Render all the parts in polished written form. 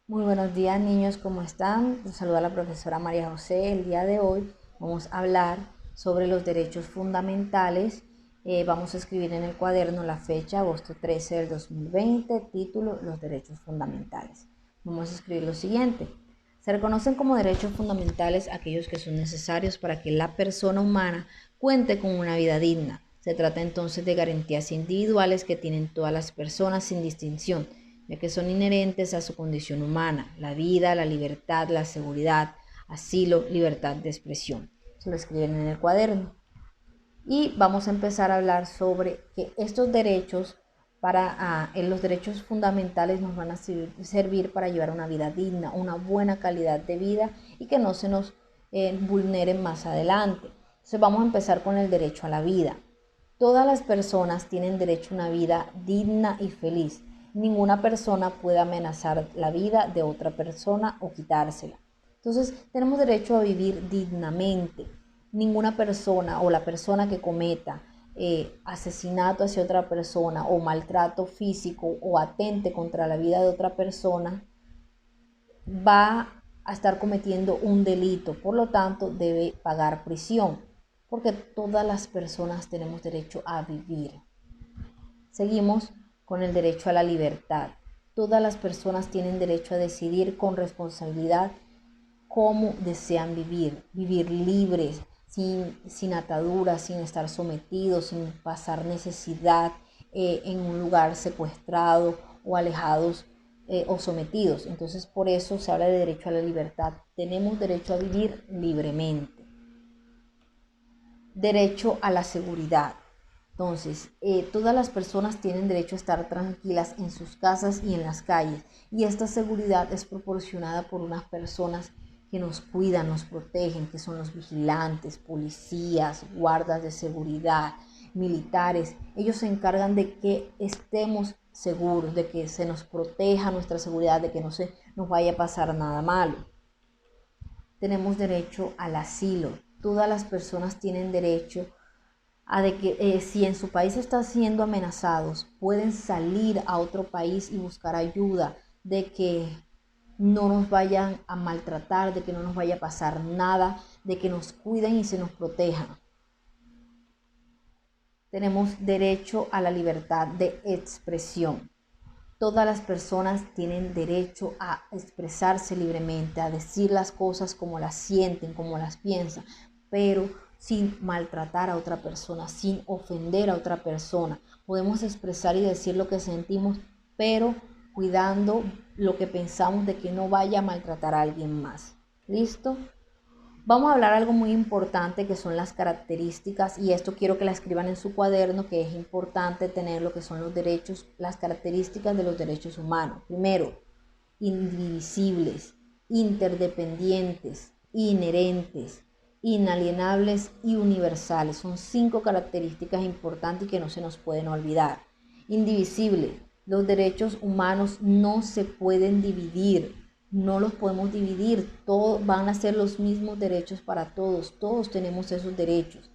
Muy buenos días, niños, ¿cómo están? Los saluda la profesora María José. El día de hoy vamos a hablar sobre los derechos fundamentales. Vamos a escribir en el cuaderno la fecha, agosto 13 del 2020, título, los derechos fundamentales. Vamos a escribir lo siguiente. Se reconocen como derechos fundamentales aquellos que son necesarios para que la persona humana cuente con una vida digna. Se trata entonces de garantías individuales que tienen todas las personas sin distinción, ya que son inherentes a su condición humana: la vida, la libertad, la seguridad, asilo, libertad de expresión. Se lo escriben en el cuaderno. Y vamos a empezar a hablar sobre que estos derechos, los derechos fundamentales nos van a servir para llevar una vida digna, una buena calidad de vida y que no se nos vulneren más adelante. Entonces vamos a empezar con el derecho a la vida. Todas las personas tienen derecho a una vida digna y feliz. Ninguna persona puede amenazar la vida de otra persona o quitársela. Entonces, tenemos derecho a vivir dignamente. Ninguna persona o la persona que cometa asesinato hacia otra persona o maltrato físico o atente contra la vida de otra persona va a estar cometiendo un delito, por lo tanto debe pagar prisión, porque todas las personas tenemos derecho a vivir. Seguimos con el derecho a la libertad. Todas las personas tienen derecho a decidir con responsabilidad cómo desean vivir, vivir libres, sin ataduras, sin estar sometidos, sin pasar necesidad en un lugar secuestrado o alejados o sometidos. Entonces, por eso se habla de derecho a la libertad. Tenemos derecho a vivir libremente. Derecho a la seguridad. Entonces, todas las personas tienen derecho a estar tranquilas en sus casas y en las calles. Y esta seguridad es proporcionada por unas personas que nos cuidan, nos protegen, que son los vigilantes, policías, guardas de seguridad, militares. Ellos se encargan de que estemos seguros, de que se nos proteja nuestra seguridad, de que no se nos vaya a pasar nada malo. Tenemos derecho al asilo. Todas las personas tienen derecho a de que si en su país están siendo amenazados, pueden salir a otro país y buscar ayuda, de que no nos vayan a maltratar, de que no nos vaya a pasar nada, de que nos cuiden y se nos protejan. Tenemos derecho a la libertad de expresión. Todas las personas tienen derecho a expresarse libremente, a decir las cosas como las sienten, como las piensan, pero sin maltratar a otra persona, sin ofender a otra persona. Podemos expresar y decir lo que sentimos, pero cuidando lo que pensamos de que no vaya a maltratar a alguien más. ¿Listo? Vamos a hablar algo muy importante que son las características, y esto quiero que la escriban en su cuaderno, que es importante tener lo que son los derechos, las características de los derechos humanos. Primero, indivisibles, interdependientes, inherentes, inalienables y universales. Son 5 características importantes y que no se nos pueden olvidar. Indivisible, los derechos humanos no se pueden dividir. No los podemos dividir, todos van a ser los mismos derechos para todos, todos tenemos esos derechos.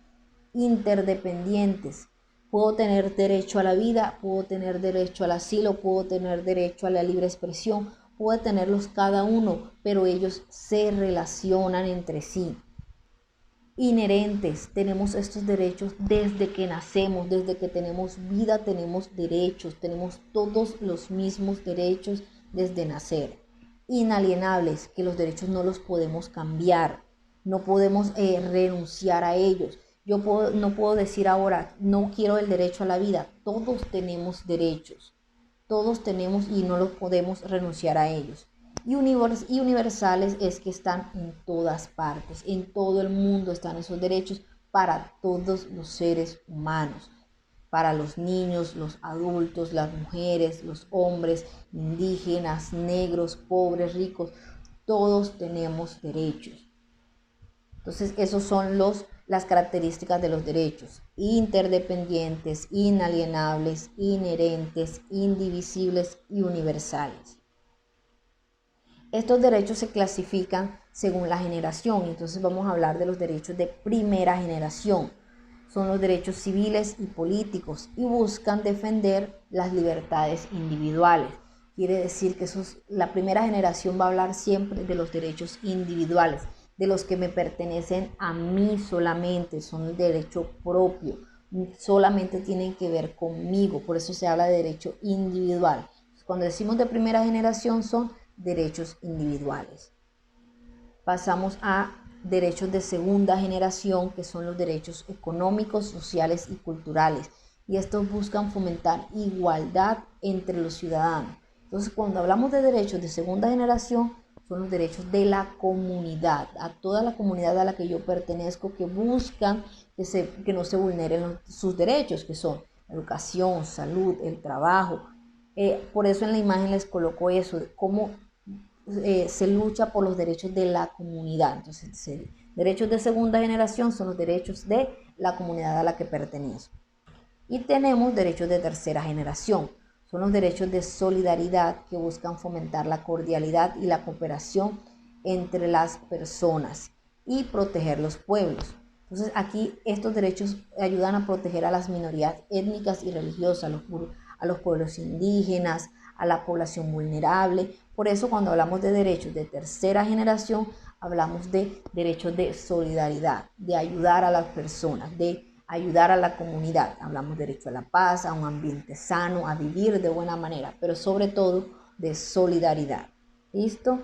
Interdependientes, puedo tener derecho a la vida, puedo tener derecho al asilo, puedo tener derecho a la libre expresión, puedo tenerlos cada uno, pero ellos se relacionan entre sí. Inherentes, tenemos estos derechos desde que nacemos, desde que tenemos vida tenemos derechos, tenemos todos los mismos derechos desde nacer. Inalienables, que los derechos no los podemos cambiar, no podemos renunciar a ellos. No puedo decir ahora, no quiero el derecho a la vida. Todos tenemos derechos, todos tenemos y no los podemos renunciar a ellos. Y universales es que están en todas partes, en todo el mundo están esos derechos para todos los seres humanos, para los niños, los adultos, las mujeres, los hombres, indígenas, negros, pobres, ricos, todos tenemos derechos. Entonces, esos son las características de los derechos: interdependientes, inalienables, inherentes, indivisibles y universales. Estos derechos se clasifican según la generación, entonces vamos a hablar de los derechos de primera generación. Son los derechos civiles y políticos y buscan defender las libertades individuales. quiere decir que la primera generación va a hablar siempre de los derechos individuales, de los que me pertenecen a mí solamente, son el derecho propio, solamente tienen que ver conmigo, por eso se habla de derecho individual. Cuando decimos de primera generación son derechos individuales. Pasamos a derechos de segunda generación, que son los derechos económicos, sociales y culturales. Y estos buscan fomentar igualdad entre los ciudadanos. Entonces, cuando hablamos de derechos de segunda generación, son los derechos de la comunidad, a toda la comunidad a la que yo pertenezco, que buscan que no se vulneren sus derechos, que son educación, salud, el trabajo. Por eso en la imagen les coloco eso, cómo se lucha por los derechos de la comunidad. Entonces, derechos de segunda generación son los derechos de la comunidad a la que pertenezco. Y tenemos derechos de tercera generación. Son los derechos de solidaridad que buscan fomentar la cordialidad y la cooperación entre las personas y proteger los pueblos. Entonces, aquí estos derechos ayudan a proteger a las minorías étnicas y religiosas, a los pueblos indígenas, a la población vulnerable. Por eso, cuando hablamos de derechos de tercera generación, hablamos de derechos de solidaridad, de ayudar a las personas, de ayudar a la comunidad. Hablamos de derecho a la paz, a un ambiente sano, a vivir de buena manera, pero sobre todo de solidaridad. ¿Listo?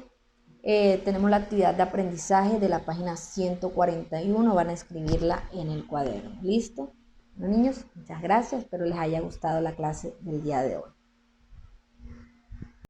Tenemos la actividad de aprendizaje de la página 141, van a escribirla en el cuaderno. ¿Listo? Bueno, niños, muchas gracias, espero les haya gustado la clase del día de hoy.